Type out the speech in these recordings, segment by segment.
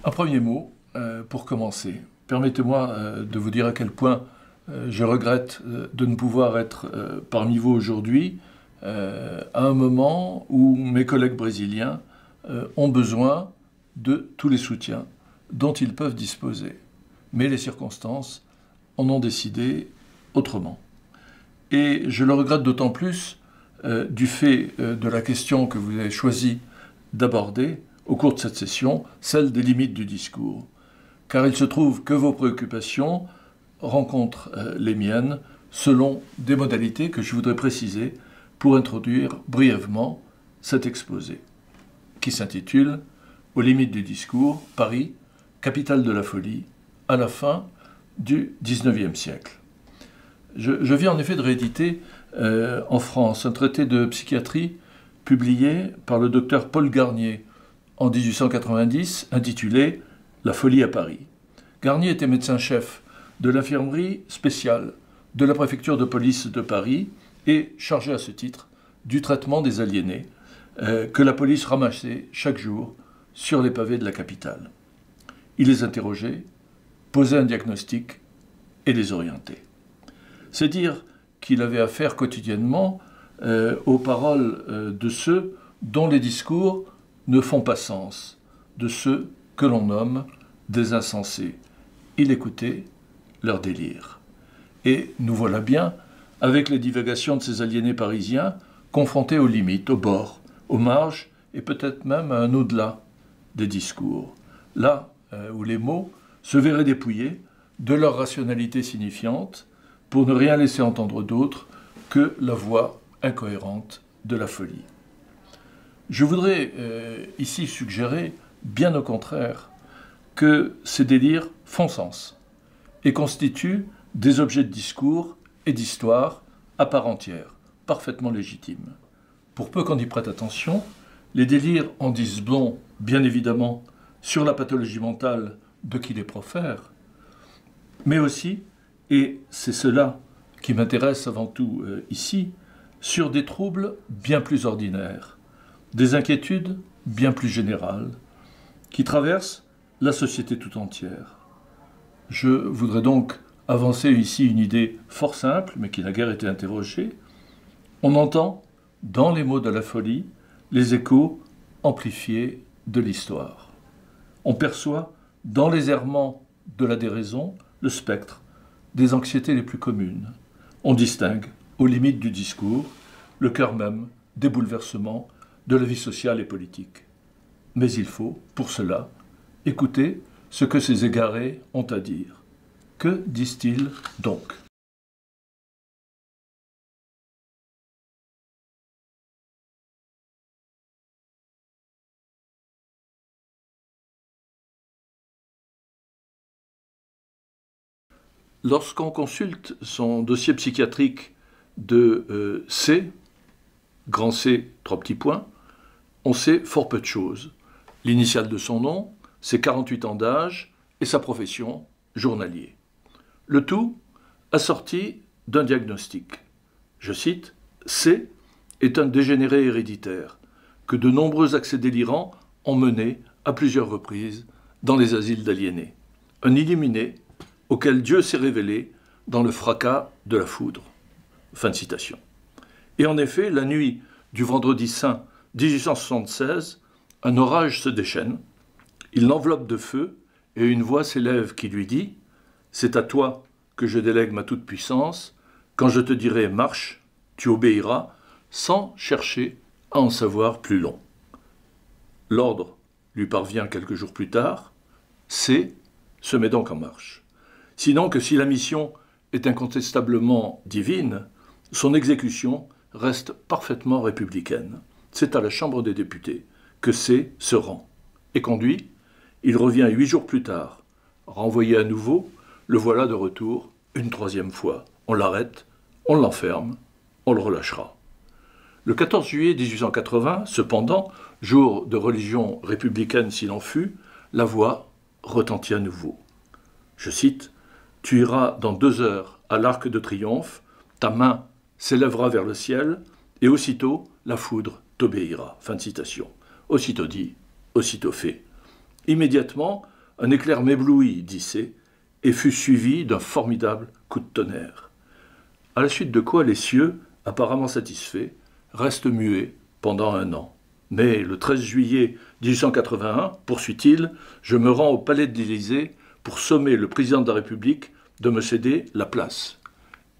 Un premier mot pour commencer. Permettez-moi de vous dire à quel point je regrette de ne pouvoir être parmi vous aujourd'hui à un moment où mes collègues brésiliens ont besoin de tous les soutiens dont ils peuvent disposer. Mais les circonstances en ont décidé autrement. Et je le regrette d'autant plus du fait de la question que vous avez choisi d'aborder au cours de cette session, celle des limites du discours. Car il se trouve que vos préoccupations rencontrent les miennes selon des modalités que je voudrais préciser pour introduire brièvement cet exposé, qui s'intitule « Aux limites du discours, Paris, capitale de la folie, à la fin du XIXe siècle ». Je viens en effet de rééditer en France un traité de psychiatrie publié par le docteur Paul Garnier en 1890, intitulé « La folie à Paris ». Garnier était médecin-chef de l'infirmerie spéciale de la préfecture de police de Paris et chargé à ce titre du traitement des aliénés que la police ramassait chaque jour sur les pavés de la capitale. Il les interrogeait, posait un diagnostic et les orientait. C'est dire qu'il avait affaire quotidiennement aux paroles de ceux dont les discours ne font pas sens, de ceux que l'on nomme des insensés. Il écoutait leur délire. Et nous voilà bien avec les divagations de ces aliénés parisiens confrontés aux limites, aux bords, aux marges et peut-être même à un au-delà des discours. Là où les mots se verraient dépouillés de leur rationalité signifiante pour ne rien laisser entendre d'autre que la voix incohérente de la folie. Je voudrais ici suggérer, bien au contraire, que ces délires font sens et constituent des objets de discours et d'histoire à part entière, parfaitement légitimes. Pour peu qu'on y prête attention, les délires en disent long, bien évidemment, sur la pathologie mentale de qui les profère, mais aussi, et c'est cela qui m'intéresse avant tout ici, sur des troubles bien plus ordinaires, des inquiétudes bien plus générales, qui traversent la société tout entière. Je voudrais donc avancer ici une idée fort simple, mais qui n'a guère été interrogée. On entend, dans les mots de la folie, les échos amplifiés de l'histoire. On perçoit, dans les errements de la déraison, le spectre des anxiétés les plus communes. On distingue, aux limites du discours, le cœur même des bouleversements de la vie sociale et politique. Mais il faut, pour cela, écouter ce que ces égarés ont à dire. Que disent-ils donc ? Lorsqu'on consulte son dossier psychiatrique de C, grand C, 3 petits points, on sait fort peu de choses. L'initiale de son nom, ses 48 ans d'âge et sa profession, journalier. Le tout assorti d'un diagnostic. Je cite, « C est un dégénéré héréditaire que de nombreux accès délirants ont mené à plusieurs reprises dans les asiles d'aliénés. Un illuminé auquel Dieu s'est révélé dans le fracas de la foudre. » Fin de citation. Et en effet, la nuit du vendredi saint 1876, un orage se déchaîne, il l'enveloppe de feu et une voix s'élève qui lui dit « C'est à toi que je délègue ma toute-puissance, quand je te dirai « marche », tu obéiras sans chercher à en savoir plus long. » L'ordre lui parvient quelques jours plus tard, C se met donc en marche. Sinon que si la mission est incontestablement divine, son exécution reste parfaitement républicaine. C'est à la Chambre des députés que C se rend. Et conduit, il revient 8 jours plus tard. Renvoyé à nouveau, le voilà de retour une 3e fois. On l'arrête, on l'enferme, on le relâchera. Le 14 juillet 1880, cependant, jour de religion républicaine s'il en fut, la voix retentit à nouveau. Je cite, « Tu iras dans 2 heures à l'Arc de Triomphe, ta main s'élèvera vers le ciel, et aussitôt la foudre t'obéira. » Fin de citation. Aussitôt dit, aussitôt fait. Immédiatement, Un éclair m'éblouit, dit C, et fut suivi d'un formidable coup de tonnerre. À la suite de quoi les cieux, apparemment satisfaits, restent muets pendant 1 an. Mais le 13 juillet 1881, poursuit-il, je me rends au palais de l'Élysée pour sommer le président de la République de me céder la place.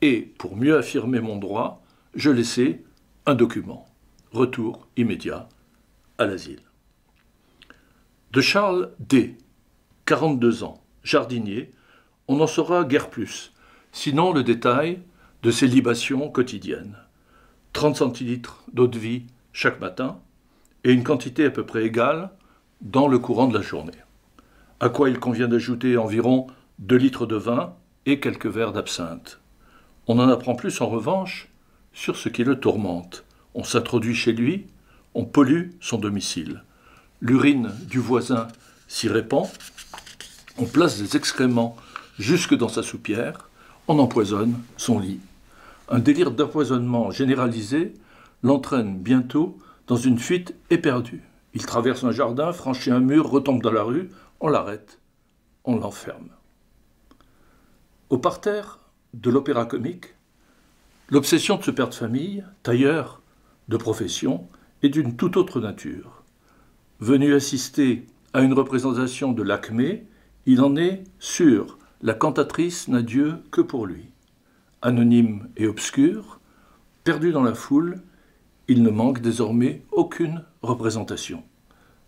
Et, pour mieux affirmer mon droit, je laissai un document. Retour immédiat à l'asile. De Charles D., 42 ans, jardinier, on n'en saura guère plus, sinon le détail de ses libations quotidiennes. 30 centilitres d'eau-de-vie chaque matin, et une quantité à peu près égale dans le courant de la journée. À quoi il convient d'ajouter environ 2 litres de vin et quelques verres d'absinthe. On en apprend plus en revanche sur ce qui le tourmente. On s'introduit chez lui, on pollue son domicile. L'urine du voisin s'y répand, on place des excréments jusque dans sa soupière, on empoisonne son lit. Un délire d'empoisonnement généralisé l'entraîne bientôt dans une fuite éperdue. Il traverse un jardin, franchit un mur, retombe dans la rue, on l'arrête, on l'enferme. Au parterre de l'Opéra-Comique, l'obsession de ce père de famille, tailleur de profession, est d'une toute autre nature. Venu assister à une représentation de l'Acmé, il en est sûr, la cantatrice n'a Dieu que pour lui. Anonyme et obscur, perdu dans la foule, il ne manque désormais aucune représentation.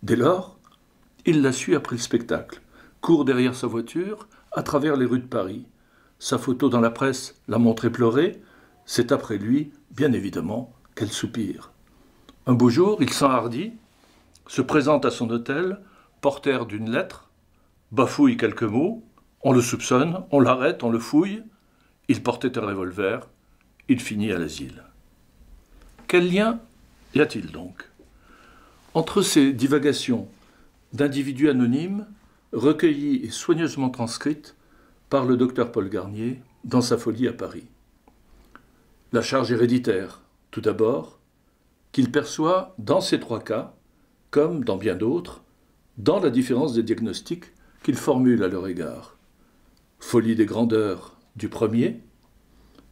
Dès lors, il la suit après le spectacle, court derrière sa voiture, à travers les rues de Paris. Sa photo dans la presse l'a montré pleurer, c'est après lui, bien évidemment, qu'elle soupire. Un beau jour, il s'enhardit, se présente à son hôtel, porteur d'une lettre, bafouille quelques mots, on le soupçonne, on l'arrête, on le fouille, il portait un revolver, il finit à l'asile. Quel lien y a-t-il donc entre ces divagations d'individus anonymes, recueillies et soigneusement transcrites par le docteur Paul Garnier dans sa folie à Paris? La charge héréditaire, tout d'abord, qu'il perçoit dans ces 3 cas, comme dans bien d'autres, dans la différence des diagnostics qu'il formule à leur égard. Folie des grandeurs du premier,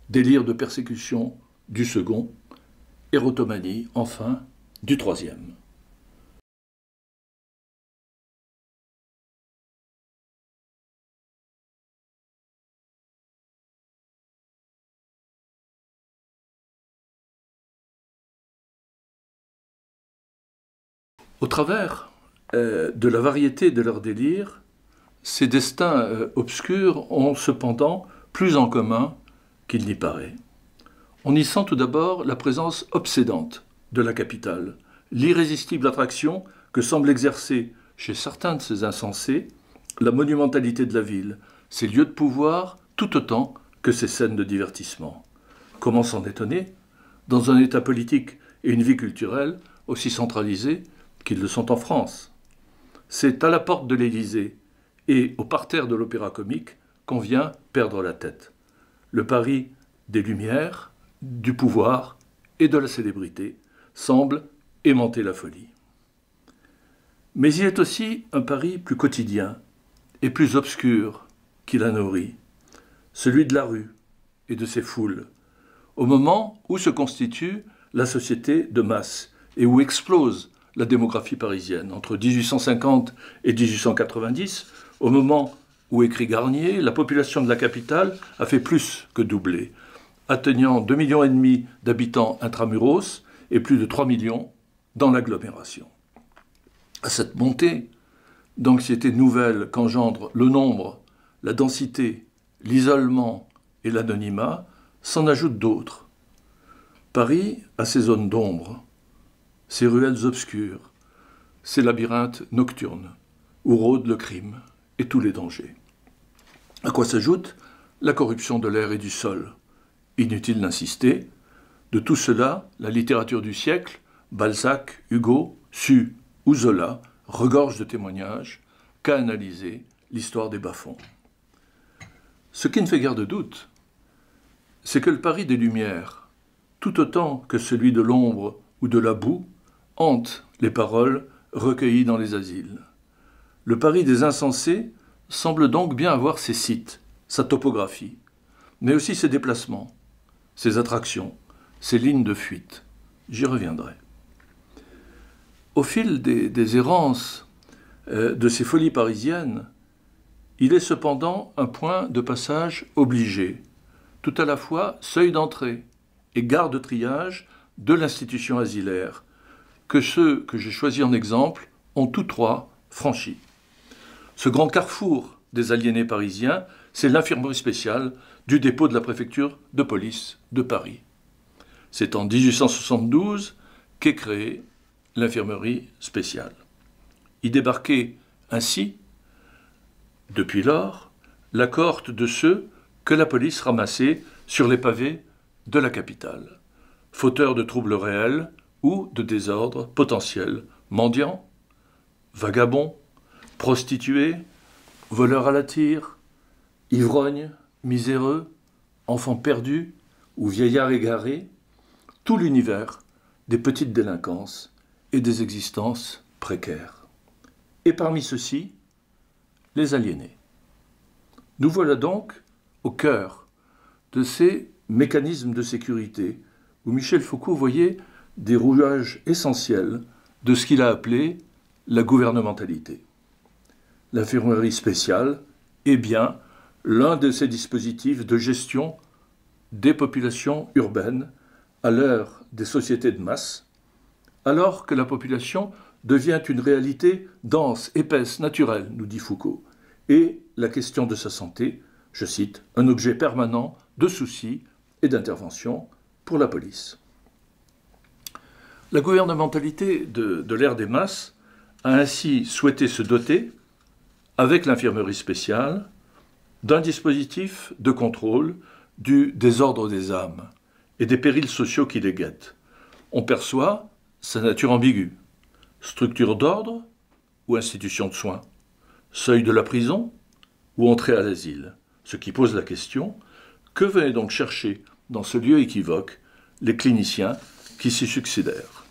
délire de persécution du second, érotomanie, enfin, du troisième. Au travers de la variété de leurs délires, ces destins obscurs ont cependant plus en commun qu'il n'y paraît. On y sent tout d'abord la présence obsédante de la capitale, l'irrésistible attraction que semble exercer chez certains de ces insensés la monumentalité de la ville, ses lieux de pouvoir tout autant que ses scènes de divertissement. Comment s'en étonner dans un état politique et une vie culturelle aussi centralisés qu'ils le sont en France? C'est à la porte de l'Élysée et au parterre de l'Opéra-Comique qu'on vient perdre la tête. Le Paris des Lumières, du pouvoir et de la célébrité semble aimanter la folie. Mais il est aussi un Paris plus quotidien et plus obscur qui la nourrit, celui de la rue et de ses foules, au moment où se constitue la société de masse et où explose la démographie parisienne. Entre 1850 et 1890, au moment où, écrit Garnier, la population de la capitale a fait plus que doubler, atteignant 2,5 millions d'habitants intramuros et plus de 3 millions dans l'agglomération. À cette montée d'anxiété nouvelle qu'engendre le nombre, la densité, l'isolement et l'anonymat, s'en ajoutent d'autres. Paris a ses zones d'ombre, ses ruelles obscures, ses labyrinthes nocturnes, où rôde le crime et tous les dangers. À quoi s'ajoute la corruption de l'air et du sol. Inutile d'insister, de tout cela, la littérature du siècle, Balzac, Hugo, Sue ou Zola, regorge de témoignages qu'a analysé l'histoire des bas-fonds. Ce qui ne fait guère de doute, c'est que le Paris des Lumières, tout autant que celui de l'ombre ou de la boue, hante les paroles recueillies dans les asiles. Le Paris des insensés semble donc bien avoir ses sites, sa topographie, mais aussi ses déplacements, ses attractions, ses lignes de fuite. J'y reviendrai. Au fil des errances de ces folies parisiennes, il est cependant un point de passage obligé, tout à la fois seuil d'entrée et gare de triage de l'institution asilaire, que ceux que j'ai choisis en exemple ont tous trois franchi. Ce grand carrefour des aliénés parisiens, c'est l'infirmerie spéciale du dépôt de la préfecture de police de Paris. C'est en 1872 qu'est créée l'infirmerie spéciale. Y débarquait ainsi, depuis lors, la cohorte de ceux que la police ramassait sur les pavés de la capitale, fauteurs de troubles réels ou de désordres potentiels, mendiants, vagabonds, prostituées, voleurs à la tire, ivrognes, miséreux, enfants perdus ou vieillards égarés, tout l'univers des petites délinquances et des existences précaires. Et parmi ceux-ci, les aliénés. Nous voilà donc au cœur de ces mécanismes de sécurité où Michel Foucault voyait des rouages essentiels de ce qu'il a appelé la gouvernementalité. L'infirmerie spéciale est bien l'un de ces dispositifs de gestion des populations urbaines à l'heure des sociétés de masse, alors que la population devient une réalité dense, épaisse, naturelle, nous dit Foucault, et la question de sa santé, je cite, un objet permanent de soucis et d'intervention pour la police. La gouvernementalité de l'ère des masses a ainsi souhaité se doter, avec l'infirmerie spéciale, d'un dispositif de contrôle du désordre des âmes et des périls sociaux qui les guettent. On perçoit sa nature ambiguë. Structure d'ordre ou institution de soins, seuil de la prison ou entrée à l'asile, ce qui pose la question, que venaient donc chercher dans ce lieu équivoque les cliniciens qui s'y succédèrent?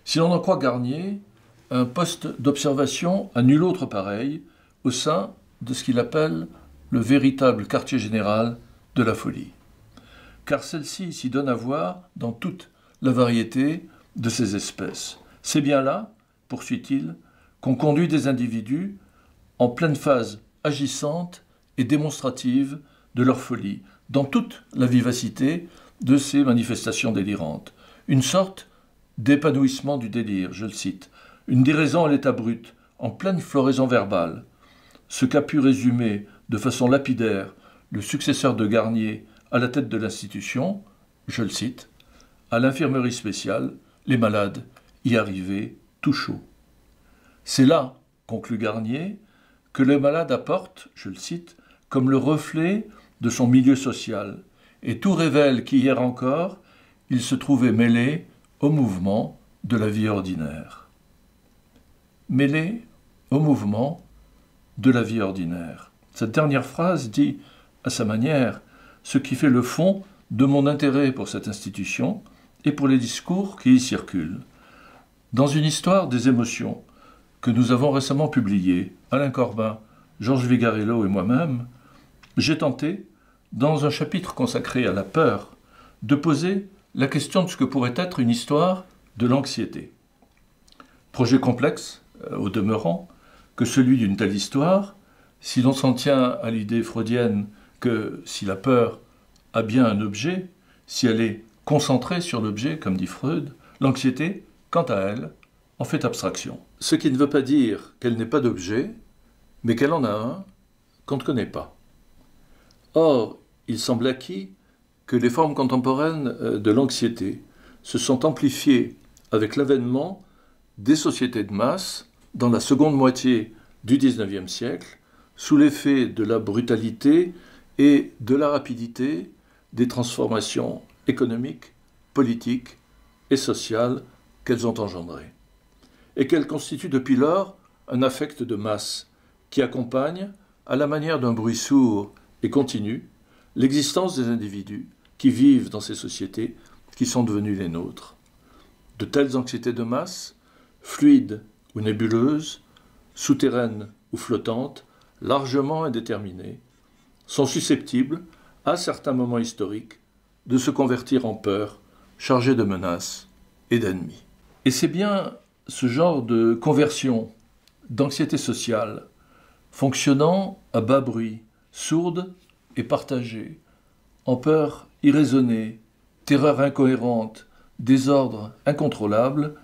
Si l'on en croit Garnier, un poste d'observation à nul autre pareil au sein de ce qu'il appelle le véritable quartier général de la folie. Car celle-ci s'y donne à voir dans toute la variété de ses espèces. C'est bien là, poursuit-il, qu'on conduit des individus en pleine phase agissante et démonstrative de leur folie, dans toute la vivacité de ces manifestations délirantes. Une sorte d'épanouissement du délire, je le cite, une déraison à l'état brut, en pleine floraison verbale. Ce qu'a pu résumer de façon lapidaire le successeur de Garnier à la tête de l'institution, je le cite, à l'infirmerie spéciale, les malades y arrivaient tout chaud. C'est là, conclut Garnier, que le malade apporte, je le cite, comme le reflet de son milieu social, et tout révèle qu'hier encore, il se trouvait mêlé au mouvement de la vie ordinaire. Mêlé au mouvement de la vie ordinaire. Cette dernière phrase dit, à sa manière, ce qui fait le fond de mon intérêt pour cette institution et pour les discours qui y circulent. Dans une histoire des émotions que nous avons récemment publiée, Alain Corbin, Georges Vigarello et moi-même, j'ai tenté, dans un chapitre consacré à la peur, de poser la question de ce que pourrait être une histoire de l'anxiété. Projet complexe, au demeurant, que celui d'une telle histoire, si l'on s'en tient à l'idée freudienne que si la peur a bien un objet, si elle est concentrée sur l'objet, comme dit Freud, l'anxiété, quant à elle, en fait abstraction. Ce qui ne veut pas dire qu'elle n'ait pas d'objet, mais qu'elle en a un qu'on ne connaît pas. Or, il semble acquis que les formes contemporaines de l'anxiété se sont amplifiées avec l'avènement des sociétés de masse dans la seconde moitié du XIXe siècle, sous l'effet de la brutalité et de la rapidité des transformations économiques, politiques et sociales qu'elles ont engendrées, et qu'elles constituent depuis lors un affect de masse qui accompagne, à la manière d'un bruit sourd et continu, l'existence des individus qui vivent dans ces sociétés qui sont devenues les nôtres. De telles anxiétés de masse, fluides ou nébuleuses, souterraines ou flottantes, largement indéterminées, sont susceptibles, à certains moments historiques, de se convertir en peurs chargées de menaces et d'ennemis. Et c'est bien ce genre de conversion, d'anxiété sociale, fonctionnant à bas bruit, sourde et partagée, en peur irraisonnée, terreur incohérente, désordre incontrôlable,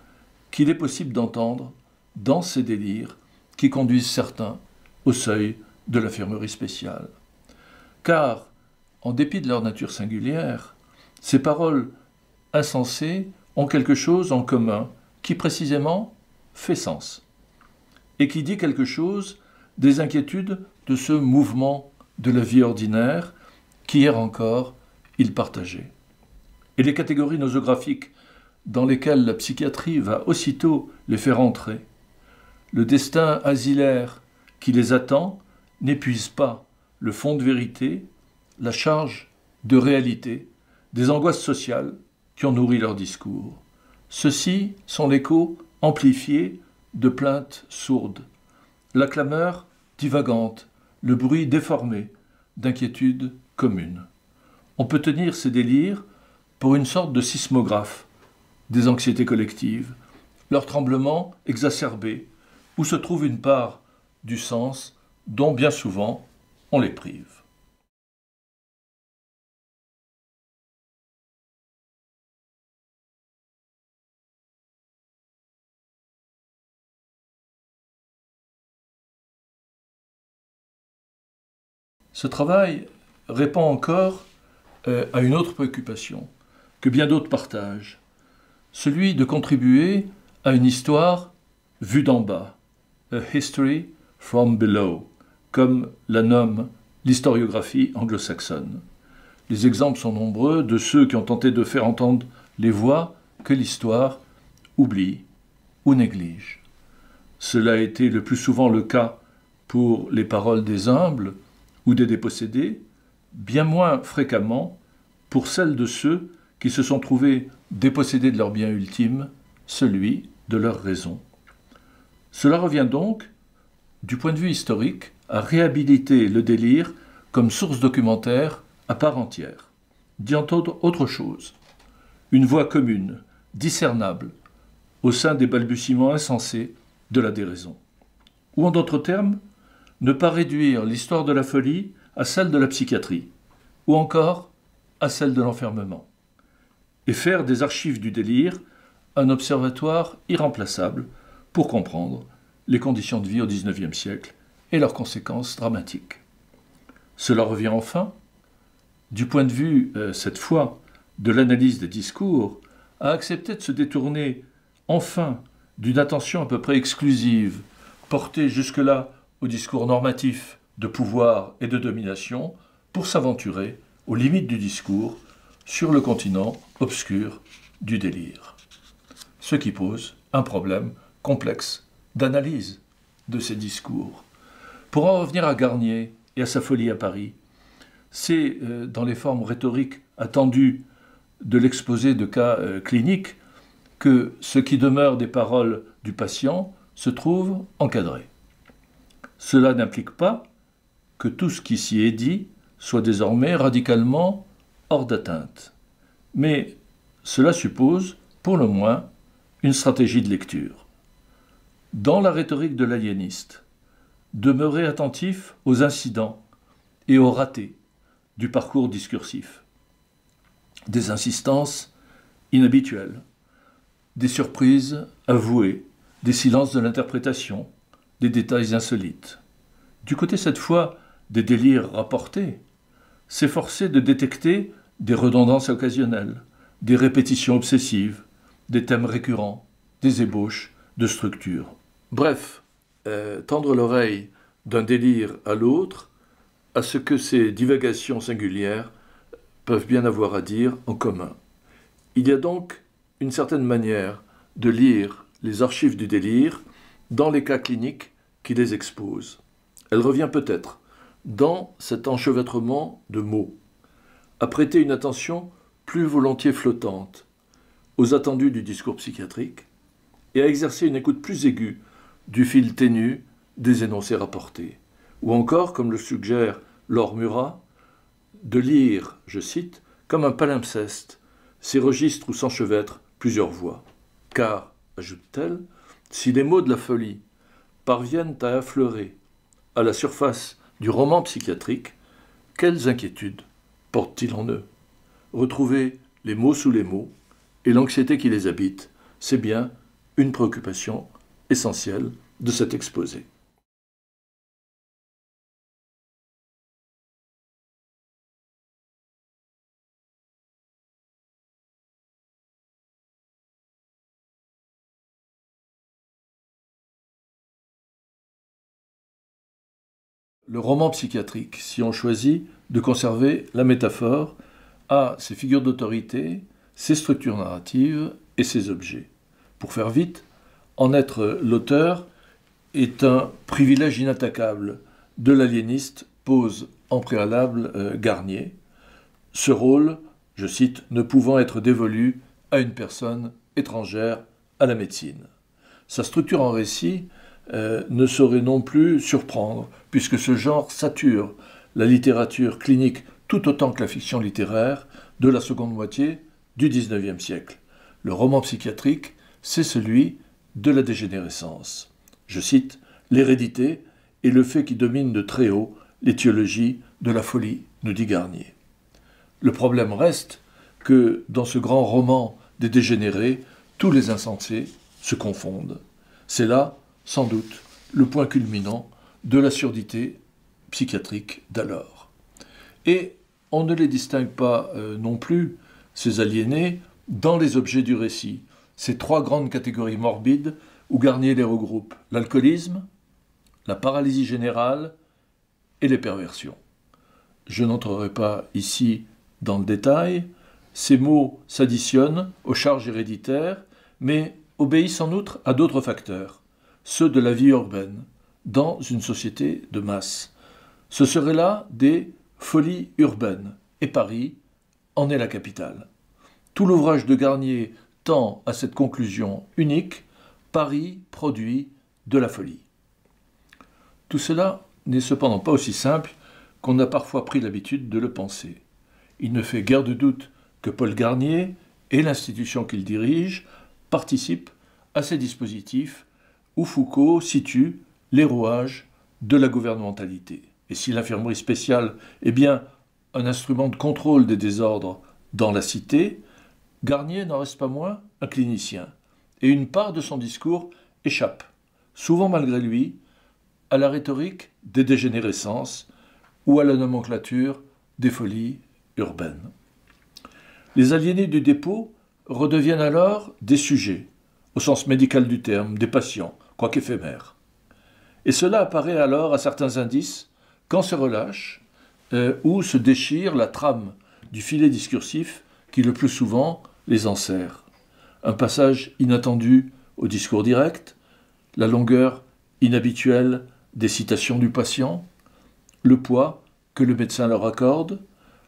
qu'il est possible d'entendre dans ces délires qui conduisent certains au seuil de l'infirmerie spéciale. Car, en dépit de leur nature singulière, ces paroles insensées ont quelque chose en commun qui précisément fait sens et qui dit quelque chose des inquiétudes de ce mouvement de la vie ordinaire qu'hier encore ils partageaient. Et les catégories nosographiques dans lesquelles la psychiatrie va aussitôt les faire entrer, le destin asilaire qui les attend n'épuise pas le fond de vérité, la charge de réalité, des angoisses sociales qui ont nourri leur discours. Ceux-ci sont l'écho amplifié de plaintes sourdes, la clameur divagante, le bruit déformé d'inquiétudes communes. On peut tenir ces délires pour une sorte de sismographe des anxiétés collectives, leur tremblement exacerbé, où se trouve une part du sens dont bien souvent on les prive. Ce travail répond encore à une autre préoccupation que bien d'autres partagent, celui de contribuer à une histoire vue d'en bas, a history from below, comme la nomme l'historiographie anglo-saxonne. Les exemples sont nombreux de ceux qui ont tenté de faire entendre les voix que l'histoire oublie ou néglige. Cela a été le plus souvent le cas pour les paroles des humbles ou des dépossédés, bien moins fréquemment pour celles de ceux qui se sont trouvés dépossédés de leur bien ultime, celui de leur raison. Cela revient donc, du point de vue historique, à réhabiliter le délire comme source documentaire à part entière. Dit en autre chose, une voix commune, discernable, au sein des balbutiements insensés de la déraison. Ou en d'autres termes, ne pas réduire l'histoire de la folie à celle de la psychiatrie, ou encore à celle de l'enfermement, et faire des archives du délire un observatoire irremplaçable pour comprendre les conditions de vie au XIXe siècle et leurs conséquences dramatiques. Cela revient enfin, du point de vue, cette fois, de l'analyse des discours, à accepter de se détourner enfin d'une attention à peu près exclusive, portée jusque-là au discours normatif de pouvoir et de domination, pour s'aventurer aux limites du discours sur le continent obscur du délire. Ce qui pose un problème complexe d'analyse de ces discours. Pour en revenir à Garnier et à sa folie à Paris, c'est dans les formes rhétoriques attendues de l'exposé de cas cliniques que ce qui demeure des paroles du patient se trouve encadré. Cela n'implique pas que tout ce qui s'y est dit soit désormais radicalement hors d'atteinte. Mais cela suppose, pour le moins, une stratégie de lecture. Dans la rhétorique de l'aliéniste, demeurer attentif aux incidents et aux ratés du parcours discursif, des insistances inhabituelles, des surprises avouées, des silences de l'interprétation, des détails insolites. Du côté cette fois des délires rapportés, s'efforcer de détecter des redondances occasionnelles, des répétitions obsessives, des thèmes récurrents, des ébauches de structures. Bref, tendre l'oreille d'un délire à l'autre, à ce que ces divagations singulières peuvent bien avoir à dire en commun. Il y a donc une certaine manière de lire les archives du délire dans les cas cliniques qui les exposent. Elle revient peut-être dans cet enchevêtrement de mots, à prêter une attention plus volontiers flottante aux attendus du discours psychiatrique et à exercer une écoute plus aiguë du fil ténu des énoncés rapportés, ou encore, comme le suggère Laure Murat, de lire, je cite, comme un palimpseste, ces registres où s'enchevêtrent plusieurs voix. Car, ajoute-t-elle, si les mots de la folie parviennent à affleurer à la surface du roman psychiatrique, quelles inquiétudes portent-ils en eux? Retrouver les mots sous les mots et l'anxiété qui les habite, c'est bien une préoccupation essentielle de cet exposé. Le roman psychiatrique, si on choisit de conserver la métaphore, a ses figures d'autorité, ses structures narratives et ses objets. Pour faire vite, en être l'auteur est un privilège inattaquable de l'aliéniste, pose en préalable Garnier. Ce rôle, je cite, ne pouvant être dévolu à une personne étrangère à la médecine. Sa structure en récit ne saurait non plus surprendre, puisque ce genre sature la littérature clinique tout autant que la fiction littéraire de la seconde moitié du XIXe siècle. Le roman psychiatrique, c'est celui de la dégénérescence. Je cite, « L'hérédité est le fait qui domine de très haut l'étiologie de la folie », nous dit Garnier. Le problème reste que dans ce grand roman des dégénérés, tous les insensés se confondent. C'est là, sans doute, le point culminant de la surdité psychiatrique d'alors. Et on ne les distingue pas non plus, ces aliénés, dans les objets du récit. Ces trois grandes catégories morbides où Garnier les regroupe: l'alcoolisme, la paralysie générale et les perversions. Je n'entrerai pas ici dans le détail. Ces mots s'additionnent aux charges héréditaires, mais obéissent en outre à d'autres facteurs, ceux de la vie urbaine, dans une société de masse. Ce seraient là des folies urbaines, et Paris en est la capitale. Tout l'ouvrage de Garnier tend à cette conclusion unique: Paris produit de la folie. Tout cela n'est cependant pas aussi simple qu'on a parfois pris l'habitude de le penser. Il ne fait guère de doute que Paul Garnier et l'institution qu'il dirige participent à ces dispositifs où Foucault situe les rouages de la gouvernementalité. Et si l'infirmerie spéciale est bien un instrument de contrôle des désordres dans la cité, Garnier n'en reste pas moins un clinicien, et une part de son discours échappe, souvent malgré lui, à la rhétorique des dégénérescences ou à la nomenclature des folies urbaines. Les aliénés du dépôt redeviennent alors des sujets, au sens médical du terme, des patients, quoique éphémères. Et cela apparaît alors à certains indices quand se relâche ou se déchire la trame du filet discursif qui le plus souvent les enserre. Un passage inattendu au discours direct, la longueur inhabituelle des citations du patient, le poids que le médecin leur accorde,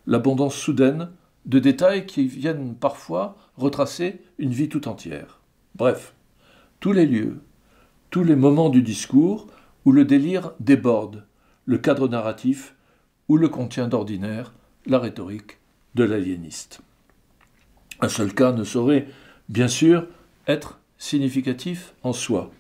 l'abondance soudaine de détails qui viennent parfois retracer une vie tout entière. Bref, tous les lieux, tous les moments du discours où le délire déborde le cadre narratif ou le contient d'ordinaire la rhétorique de l'aliéniste. Un seul cas ne saurait, bien sûr, être significatif en soi.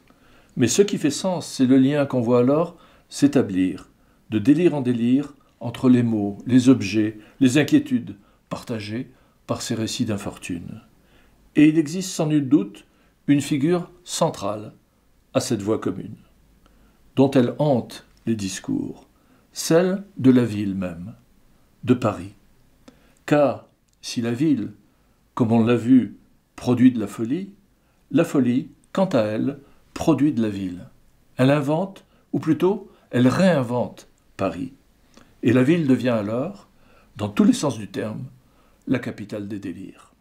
Mais ce qui fait sens, c'est le lien qu'on voit alors s'établir, de délire en délire, entre les mots, les objets, les inquiétudes partagées par ces récits d'infortune. Et il existe sans nul doute une figure centrale à cette voie commune, dont elle hante les discours, celle de la ville même, de Paris. Car si la ville, comme on l'a vu, produit de la folie, quant à elle, produit de la ville. Elle invente, ou plutôt, elle réinvente Paris. Et la ville devient alors, dans tous les sens du terme, la capitale des délires.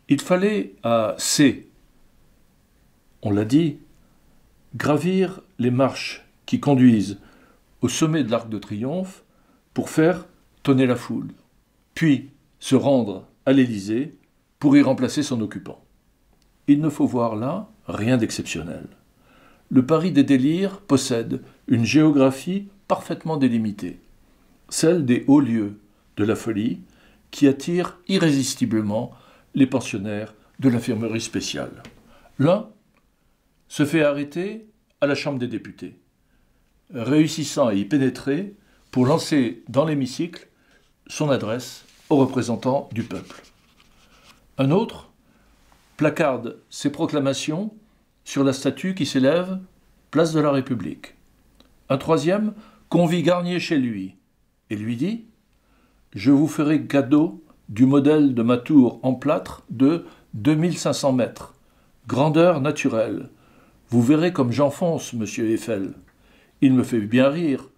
Il fallait à C, on l'a dit, gravir les marches qui conduisent au sommet de l'Arc de Triomphe pour faire tonner la foule, puis se rendre à l'Élysée pour y remplacer son occupant. Il ne faut voir là rien d'exceptionnel. Le Paris des délires possède une géographie parfaitement délimitée, celle des hauts lieux de la folie qui attire irrésistiblement les pensionnaires de l'infirmerie spéciale. L'un se fait arrêter à la Chambre des députés, réussissant à y pénétrer pour lancer dans l'hémicycle son adresse aux représentants du peuple. Un autre placarde ses proclamations sur la statue qui s'élève place de la République. Un troisième convie Garnier chez lui et lui dit « Je vous ferai cadeau du modèle de ma tour en plâtre de 2500 mètres, grandeur naturelle. Vous verrez comme j'enfonce, monsieur Eiffel. Il me fait bien rire,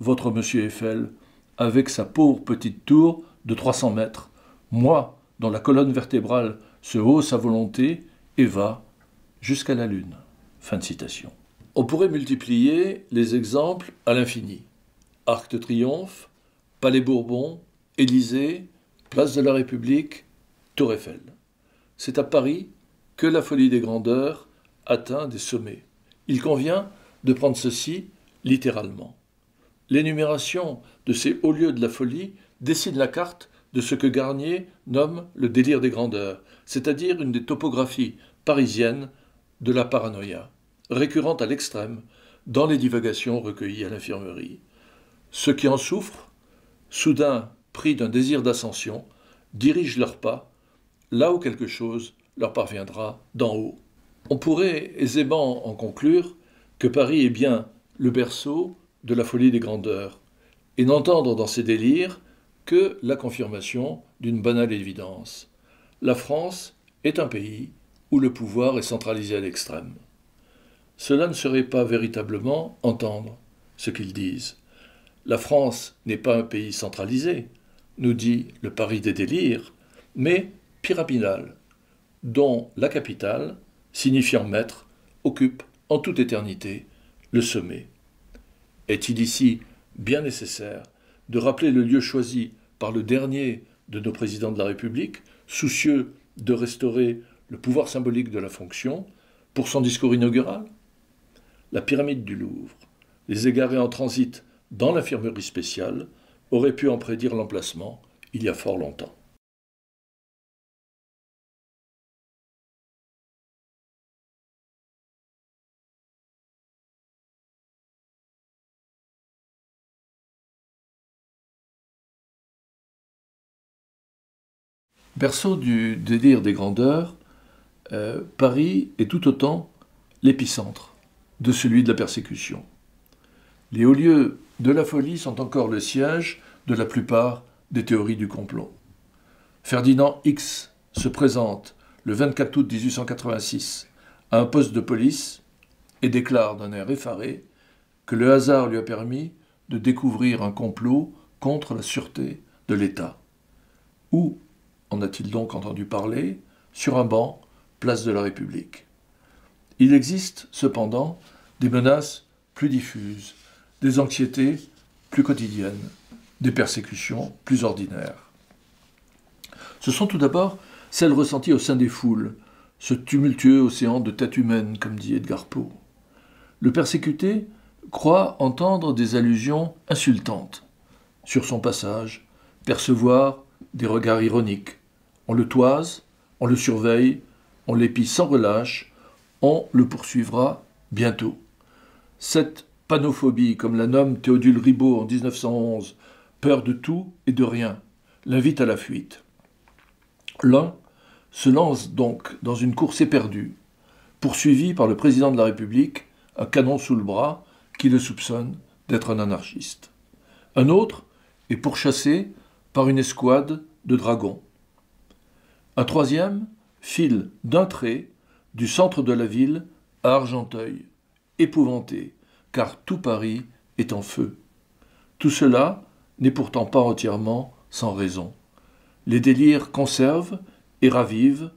votre monsieur Eiffel, avec sa pauvre petite tour de 300 mètres. Moi, dont la colonne vertébrale se hausse à volonté et va jusqu'à la Lune. » Fin de citation. On pourrait multiplier les exemples à l'infini. Arc de Triomphe, Palais Bourbon, Élysée, Place de la République, Tour Eiffel. C'est à Paris que la folie des grandeurs atteint des sommets. Il convient de prendre ceci littéralement. L'énumération de ces hauts lieux de la folie dessine la carte de ce que Garnier nomme le délire des grandeurs, c'est-à-dire une des topographies parisiennes de la paranoïa, récurrente à l'extrême dans les divagations recueillies à l'infirmerie. Ceux qui en souffrent, soudain pris d'un désir d'ascension, dirigent leurs pas là où quelque chose leur parviendra d'en haut. On pourrait aisément en conclure que Paris est bien le berceau de la folie des grandeurs, et n'entendre dans ces délires que la confirmation d'une banale évidence. La France est un pays où le pouvoir est centralisé à l'extrême. Cela ne serait pas véritablement entendre ce qu'ils disent. La France n'est pas un pays centralisé, nous dit le Paris des délires, mais pyramidal, dont la capitale, signifiant maître, occupe en toute éternité le sommet. Est-il ici bien nécessaire de rappeler le lieu choisi par le dernier de nos présidents de la République, soucieux de restaurer le pouvoir symbolique de la fonction, pour son discours inaugural? La pyramide du Louvre, les égarés en transit dans l'infirmerie spéciale, auraient pu en prédire l'emplacement il y a fort longtemps. Berceau du délire des grandeurs, Paris est tout autant l'épicentre de celui de la persécution. Les hauts lieux de la folie sont encore le siège de la plupart des théories du complot. Ferdinand X se présente le 24 août 1886 à un poste de police et déclare d'un air effaré que le hasard lui a permis de découvrir un complot contre la sûreté de l'État. Où en a-t-il donc entendu parler? Sur un banc, place de la République. Il existe cependant des menaces plus diffuses, des anxiétés plus quotidiennes, des persécutions plus ordinaires. Ce sont tout d'abord celles ressenties au sein des foules, ce tumultueux océan de têtes humaines, comme dit Edgar Poe. Le persécuté croit entendre des allusions insultantes. Sur son passage, percevoir des regards ironiques. On le toise, on le surveille, on l'épie sans relâche, on le poursuivra bientôt. Cette panophobie, comme la nomme Théodule Ribaud en 1911, peur de tout et de rien, l'invite à la fuite. L'un se lance donc dans une course éperdue, poursuivi par le président de la République, un canon sous le bras, qui le soupçonne d'être un anarchiste. Un autre est pourchassé par une escouade de dragons. Un troisième file d'un trait du centre de la ville à Argenteuil, épouvanté, car tout Paris est en feu. Tout cela n'est pourtant pas entièrement sans raison. Les délires conservent et ravivent,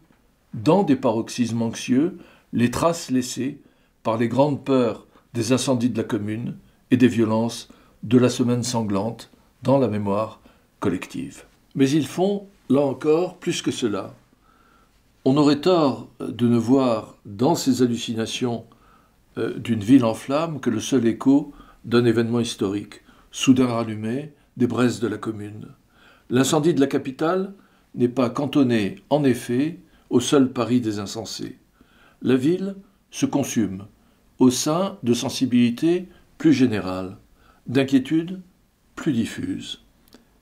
dans des paroxysmes anxieux, les traces laissées par les grandes peurs des incendies de la Commune et des violences de la semaine sanglante dans la mémoire collective. Mais ils font, là encore, plus que cela. On aurait tort de ne voir dans ces hallucinations d'une ville en flammes que le seul écho d'un événement historique, soudain rallumé, des braises de la Commune. L'incendie de la capitale n'est pas cantonné, en effet, au seul Paris des insensés. La ville se consume au sein de sensibilités plus générales, d'inquiétudes plus diffuses.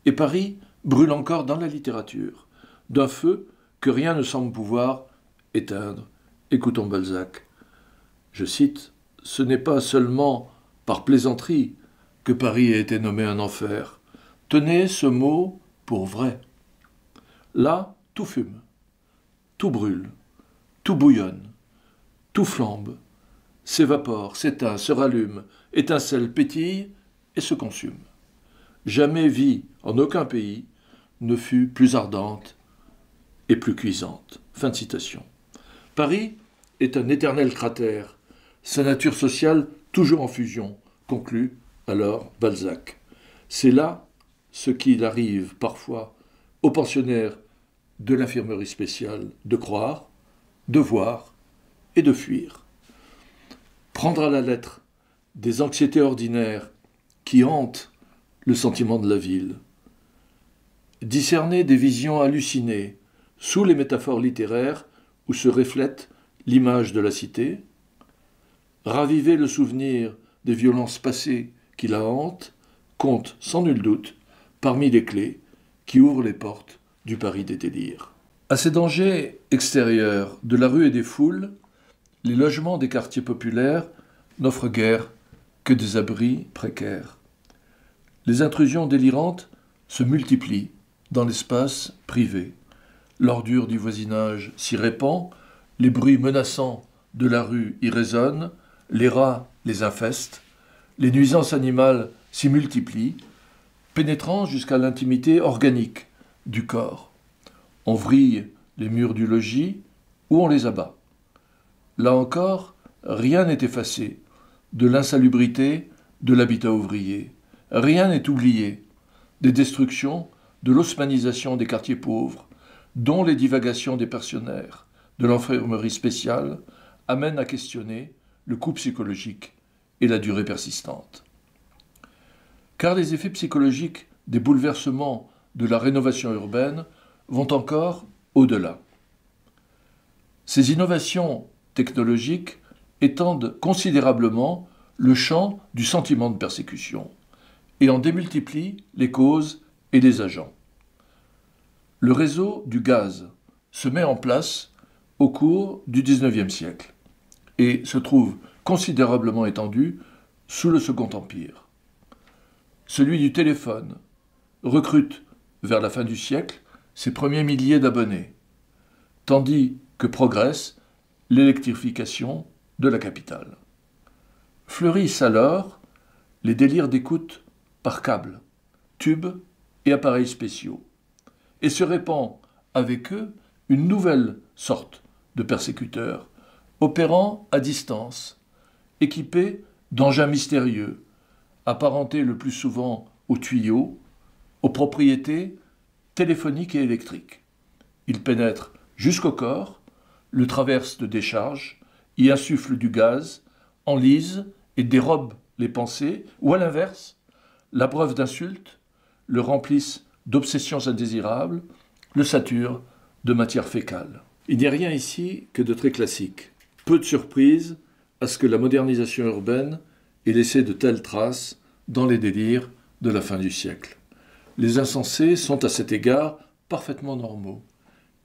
Et Paris brûle encore dans la littérature, d'un feu que rien ne semble pouvoir éteindre. Écoutons Balzac. Je cite, « Ce n'est pas seulement par plaisanterie que Paris a été nommé un enfer. Tenez ce mot pour vrai. Là, tout fume, tout brûle, tout bouillonne, tout flambe, s'évapore, s'éteint, se rallume, étincelle, pétille et se consume. Jamais vie, en aucun pays, ne fut plus ardente et plus cuisante. » Fin de citation. Paris est un éternel cratère, sa nature sociale toujours en fusion, conclut alors Balzac. C'est là ce qu'il arrive parfois aux pensionnaires de l'infirmerie spéciale de croire, de voir et de fuir. Prendre à la lettre des anxiétés ordinaires qui hantent le sentiment de la ville, discerner des visions hallucinées sous les métaphores littéraires où se reflète l'image de la cité, raviver le souvenir des violences passées qui la hantent, compte sans nul doute parmi les clés qui ouvrent les portes du Paris des délires. À ces dangers extérieurs de la rue et des foules, les logements des quartiers populaires n'offrent guère que des abris précaires. Les intrusions délirantes se multiplient dans l'espace privé. L'ordure du voisinage s'y répand, les bruits menaçants de la rue y résonnent, les rats les infestent, les nuisances animales s'y multiplient, pénétrant jusqu'à l'intimité organique du corps. On vrille les murs du logis ou on les abat. Là encore, rien n'est effacé de l'insalubrité de l'habitat ouvrier. Rien n'est oublié des destructions, de l'haussmanisation des quartiers pauvres, dont les divagations des pensionnaires de l'infirmerie spéciale amènent à questionner le coût psychologique et la durée persistante. Car les effets psychologiques des bouleversements de la rénovation urbaine vont encore au-delà. Ces innovations technologiques étendent considérablement le champ du sentiment de persécution et en démultiplient les causes et les agents. Le réseau du gaz se met en place au cours du XIXe siècle et se trouve considérablement étendu sous le Second Empire. Celui du téléphone recrute vers la fin du siècle ses premiers milliers d'abonnés, tandis que progresse l'électrification de la capitale. Fleurissent alors les délires d'écoute par câble, tubes et appareils spéciaux, et se répand avec eux une nouvelle sorte de persécuteurs, opérant à distance, équipés d'engins mystérieux, apparentés le plus souvent aux tuyaux, aux propriétés téléphoniques et électriques. Ils pénètrent jusqu'au corps, le traversent de décharge, y insufflent du gaz, enlisent et dérobent les pensées, ou à l'inverse, l'abreuvent d'insultes, le remplissent d'obsessions indésirables, le saturent de matière fécale. Il n'y a rien ici que de très classique. Peu de surprise à ce que la modernisation urbaine ait laissé de telles traces dans les délires de la fin du siècle. Les insensés sont à cet égard parfaitement normaux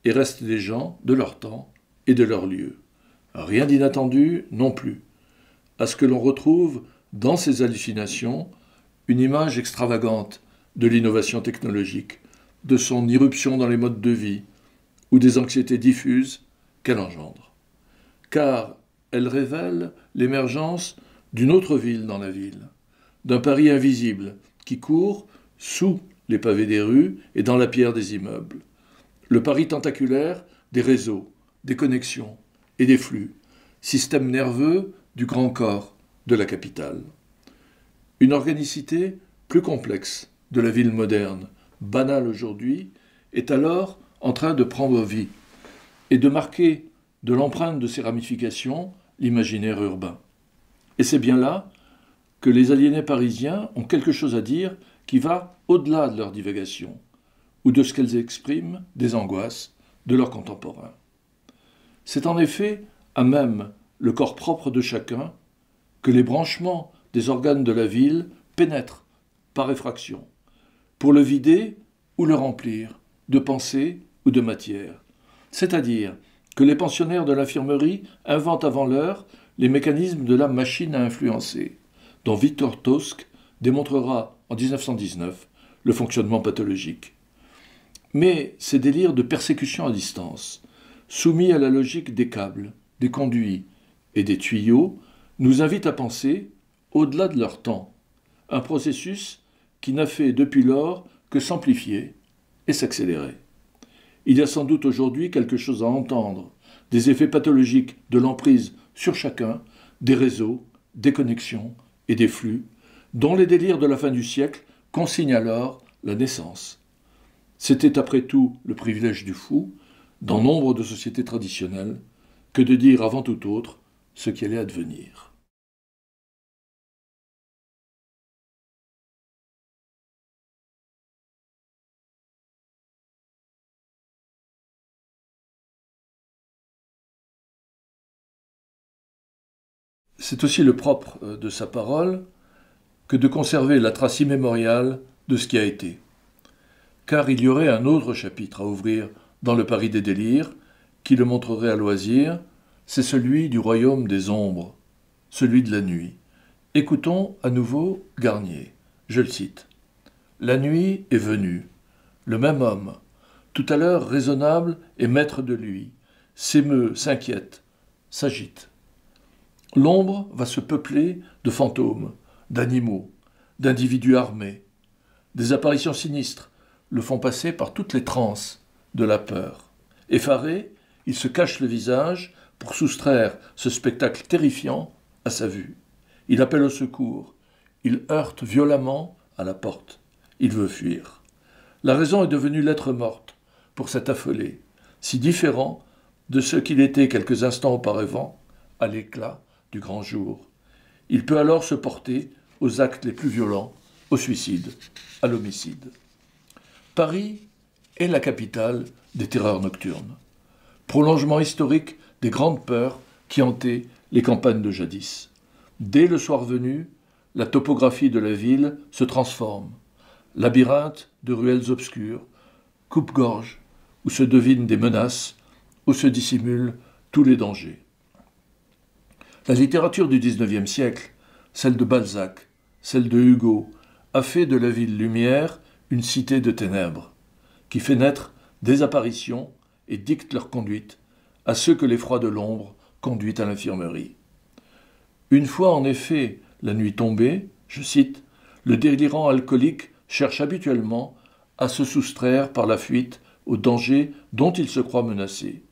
et restent des gens de leur temps et de leur lieu. Rien d'inattendu non plus, à ce que l'on retrouve dans ces hallucinations une image extravagante de l'innovation technologique, de son irruption dans les modes de vie ou des anxiétés diffuses qu'elle engendre. Car elle révèle l'émergence d'une autre ville dans la ville, d'un Paris invisible qui court sous les pavés des rues et dans la pierre des immeubles. Le Paris tentaculaire des réseaux, des connexions et des flux, système nerveux du grand corps de la capitale. Une organicité plus complexe de la ville moderne, banale aujourd'hui, est alors en train de prendre vie et de marquer de l'empreinte de ses ramifications l'imaginaire urbain. Et c'est bien là que les aliénés parisiens ont quelque chose à dire qui va au-delà de leur divagation ou de ce qu'elles expriment des angoisses de leurs contemporains. C'est en effet à même le corps propre de chacun que les branchements des organes de la ville pénètrent par effraction, pour le vider ou le remplir de pensée ou de matière. C'est-à-dire que les pensionnaires de l'infirmerie inventent avant l'heure les mécanismes de la machine à influencer, dont Victor Tosk démontrera en 1919 le fonctionnement pathologique. Mais ces délires de persécution à distance, soumis à la logique des câbles, des conduits et des tuyaux, nous invitent à penser au-delà de leur temps, un processus qui n'a fait depuis lors que s'amplifier et s'accélérer. Il y a sans doute aujourd'hui quelque chose à entendre des effets pathologiques de l'emprise sur chacun, des réseaux, des connexions et des flux, dont les délires de la fin du siècle consignent alors la naissance. C'était après tout le privilège du fou, dans nombre de sociétés traditionnelles, que de dire avant tout autre ce qui allait advenir. C'est aussi le propre de sa parole que de conserver la trace immémoriale de ce qui a été. Car il y aurait un autre chapitre à ouvrir dans le Paris des délires, qui le montrerait à loisir, c'est celui du royaume des ombres, celui de la nuit. Écoutons à nouveau Garnier, je le cite. « La nuit est venue, le même homme, tout à l'heure raisonnable et maître de lui, s'émeut, s'inquiète, s'agite. L'ombre va se peupler de fantômes, d'animaux, d'individus armés. Des apparitions sinistres le font passer par toutes les transes de la peur. Effaré, il se cache le visage pour soustraire ce spectacle terrifiant à sa vue. Il appelle au secours. Il heurte violemment à la porte. Il veut fuir. La raison est devenue lettre morte pour cet affolé, si différent de ce qu'il était quelques instants auparavant, à l'éclat du grand jour. Il peut alors se porter aux actes les plus violents, au suicide, à l'homicide. Paris est la capitale des terreurs nocturnes, prolongement historique des grandes peurs qui hantaient les campagnes de jadis. Dès le soir venu, la topographie de la ville se transforme, labyrinthe de ruelles obscures, coupe-gorge, où se devinent des menaces, où se dissimulent tous les dangers. La littérature du XIXe siècle, celle de Balzac, celle de Hugo, a fait de la ville lumière une cité de ténèbres, qui fait naître des apparitions et dicte leur conduite à ceux que l'effroi de l'ombre conduit à l'infirmerie. Une fois en effet la nuit tombée, je cite, le délirant alcoolique cherche habituellement à se soustraire par la fuite au danger dont il se croit menacé.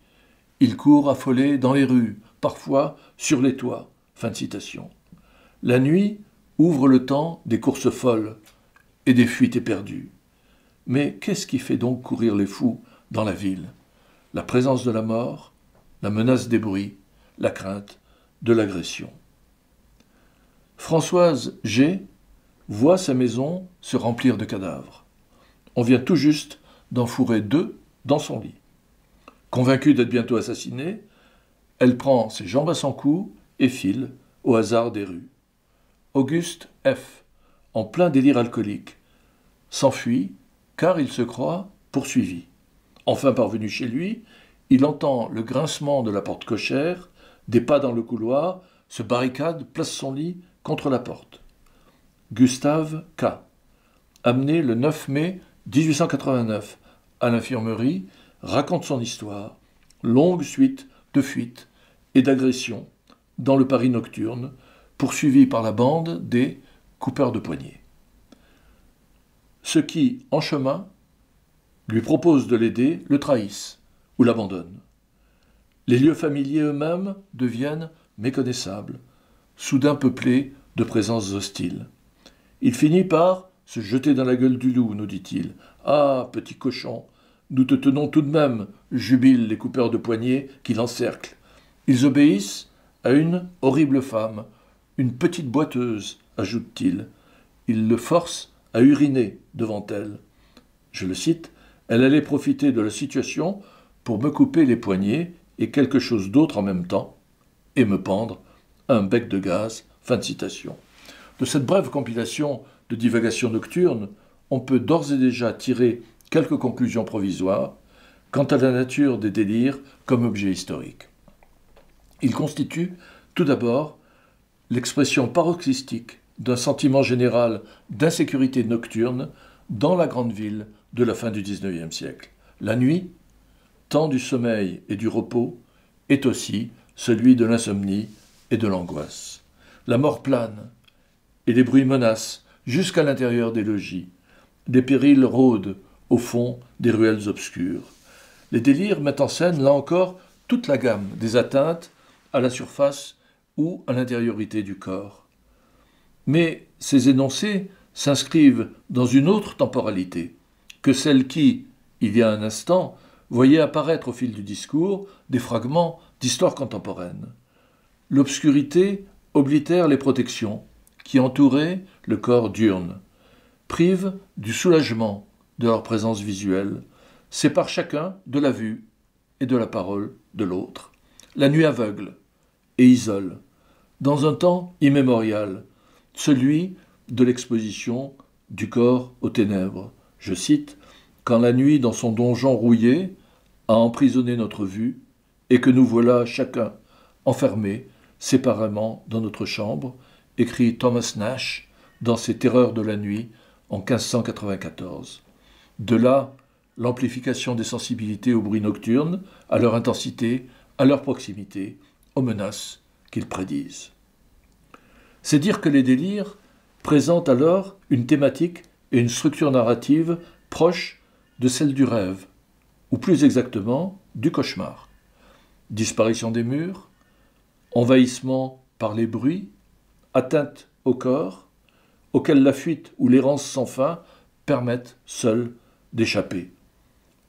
Il court affolé dans les rues, parfois sur les toits. Fin de citation. La nuit ouvre le temps des courses folles et des fuites éperdues. Mais qu'est-ce qui fait donc courir les fous dans la ville? La présence de la mort, la menace des bruits, la crainte de l'agression. Françoise G. voit sa maison se remplir de cadavres. On vient tout juste d'en fourrer 2 dans son lit. Convaincue d'être bientôt assassinée, elle prend ses jambes à son cou et file au hasard des rues. Auguste F., en plein délire alcoolique, s'enfuit car il se croit poursuivi. Enfin parvenu chez lui, il entend le grincement de la porte cochère, des pas dans le couloir, se barricade, place son lit contre la porte. Gustave K., amené le 9 mai 1889 à l'infirmerie, raconte son histoire, longue suite de fuites et d'agressions dans le Paris nocturne, poursuivi par la bande des coupeurs de poignets. Ceux qui, en chemin, lui proposent de l'aider, le trahissent ou l'abandonnent. Les lieux familiers eux-mêmes deviennent méconnaissables, soudain peuplé de présences hostiles. Il finit par se jeter dans la gueule du loup, nous dit-il. « Ah, petit cochon, nous te tenons tout de même !» jubilent les coupeurs de poignets qui l'encerclent. Ils obéissent à une horrible femme, une petite boiteuse, ajoute-t-il. Ils le forcent à uriner devant elle. Je le cite, « Elle allait profiter de la situation pour me couper les poignets et quelque chose d'autre en même temps, et me pendre un bec de gaz. » Fin de citation. De cette brève compilation de divagations nocturnes, on peut d'ores et déjà tirer quelques conclusions provisoires quant à la nature des délires comme objet historique. Ils constituent, tout d'abord, l'expression paroxystique d'un sentiment général d'insécurité nocturne dans la grande ville de la fin du XIXe siècle. La nuit, temps du sommeil et du repos, est aussi celui de l'insomnie et de l'angoisse. La mort plane, et les bruits menacent jusqu'à l'intérieur des logis. Des périls rôdent au fond des ruelles obscures. Les délires mettent en scène, là encore, toute la gamme des atteintes à la surface ou à l'intériorité du corps. Mais ces énoncés s'inscrivent dans une autre temporalité que celle qui, il y a un instant, voyait apparaître au fil du discours des fragments d'histoire contemporaine. L'obscurité oblitère les protections qui entouraient le corps diurne, prive du soulagement de leur présence visuelle, sépare chacun de la vue et de la parole de l'autre. La nuit aveugle et isole, dans un temps immémorial, celui de l'exposition du corps aux ténèbres. Je cite, « Quand la nuit, dans son donjon rouillé, a emprisonné notre vue, et que nous voilà chacun enfermés séparément dans notre chambre », écrit Thomas Nash dans ses Terreurs de la nuit en 1594. De là, l'amplification des sensibilités aux bruits nocturnes, à leur intensité, à leur proximité, aux menaces qu'ils prédisent. C'est dire que les délires présentent alors une thématique et une structure narrative proches de celle du rêve, ou plus exactement du cauchemar. Disparition des murs, envahissement par les bruits, atteinte au corps, auxquelles la fuite ou l'errance sans fin permettent seuls d'échapper.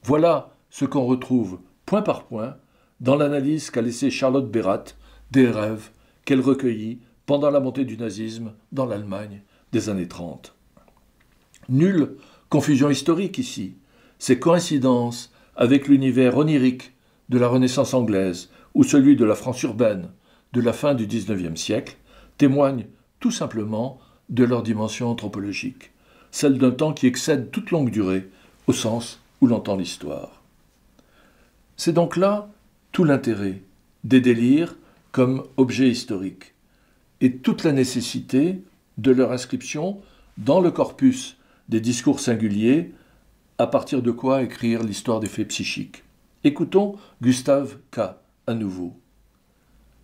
Voilà ce qu'on retrouve point par point dans l'analyse qu'a laissée Charlotte Bérat des rêves qu'elle recueillit pendant la montée du nazisme dans l'Allemagne des années 30. Nulle confusion historique ici. Ces coïncidences avec l'univers onirique de la Renaissance anglaise ou celui de la France urbaine de la fin du XIXe siècle témoignent tout simplement de leur dimension anthropologique, celle d'un temps qui excède toute longue durée au sens où l'entend l'histoire. C'est donc là tout l'intérêt des délires comme objet historique et toute la nécessité de leur inscription dans le corpus des discours singuliers, à partir de quoi écrire l'histoire des faits psychiques. Écoutons Gustave K. à nouveau.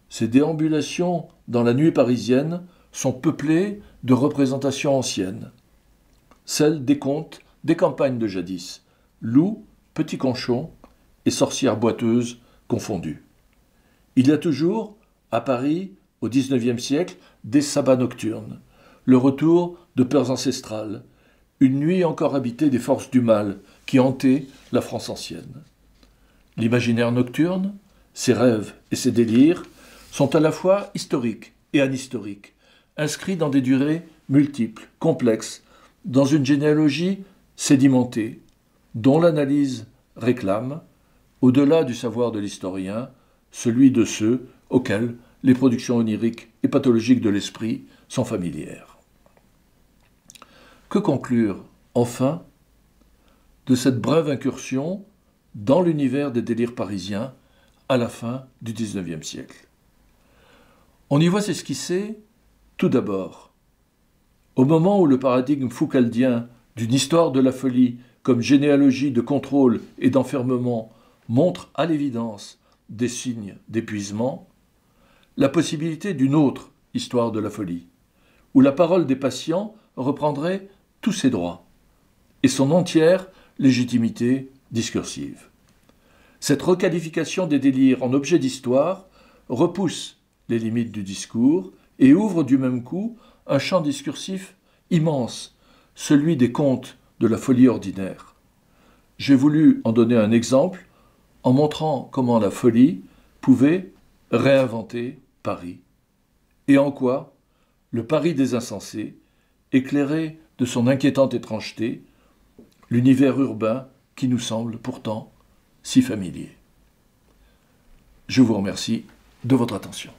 Ces déambulations dans la nuit parisienne sont peuplées de représentations anciennes, celles des contes des campagnes de jadis, loups, petits conchons et sorcières boiteuses confondues. Il y a toujours, à Paris, au XIXe siècle, des sabbats nocturnes, le retour de peurs ancestrales, une nuit encore habitée des forces du mal qui hantaient la France ancienne. L'imaginaire nocturne, ses rêves et ses délires sont à la fois historiques et anhistoriques, inscrits dans des durées multiples, complexes, dans une généalogie sédimentée, dont l'analyse réclame, au-delà du savoir de l'historien, celui de ceux auxquels les productions oniriques et pathologiques de l'esprit sont familières. Que conclure, enfin, de cette brève incursion dans l'univers des délires parisiens à la fin du XIXe siècle? On y voit s'esquisser, tout d'abord, au moment où le paradigme foucaldien d'une histoire de la folie comme généalogie de contrôle et d'enfermement montre à l'évidence des signes d'épuisement, la possibilité d'une autre histoire de la folie, où la parole des patients reprendrait tous ses droits et son entière légitimité discursive. Cette requalification des délires en objet d'histoire repousse les limites du discours et ouvre du même coup un champ discursif immense, celui des contes de la folie ordinaire. J'ai voulu en donner un exemple en montrant comment la folie pouvait réinventer Paris, et en quoi le Paris des insensés éclairait de son inquiétante étrangeté l'univers urbain qui nous semble pourtant si familier. Je vous remercie de votre attention.